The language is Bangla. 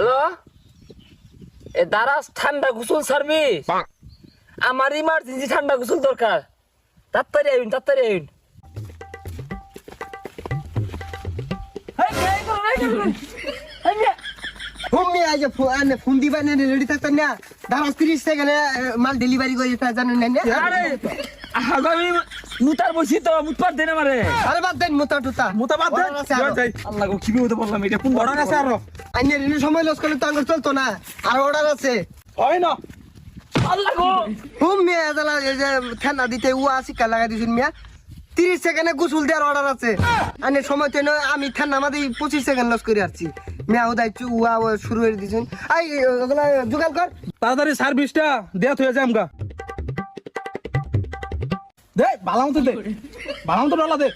হ্যালো, এ দারাজ ঠান্ডা গোসল সার্ভিস। আমার ইমার্জেন্সি ঠান্ডা গোসল দরকার, তাড়াতাড়ি আইন, তাড়াতাড়ি আইন। তুমি আজ ফোন দিবা না রেডি থাকতেন না দাঁড়াস 30 সেকেন্ডে মাল ডেলিভারি করে দিতে জানেন না আরে আগামী মুতার বসি তো মুতপার দেন আমারে। আরে বাদ দেন মোটা টুতা মুতা বাদ দেন। যাই আল্লাহ গো কি বিপদে পড়লাম, এটা কোন অর্ডার আছে আরো? আইনের এনে সময় লস করলে তো আঙ্গুর চলতো না, আর অর্ডার আছে। হয় না আল্লাহ গো। হুম মিয়া এদালা এই যে ঠান্ডা দিতে উয়া শিকা লাগাই দিছেন মিয়া 30 সেকেন্ডে গোসল দেওয়ার অর্ডার আছে। আইনের সময় তো আমি ঠান্ডা মাঝে 25 সেকেন্ড লস করে আসছি। মিয়া ওদাই উয়া শুরু করে দিছেন। আই ওগুলা জোগাড় কর তাড়াতাড়ি সার্ভিসটা দেয়া হয়ে যায় আমগা। দে বালাম তো ডলা দে।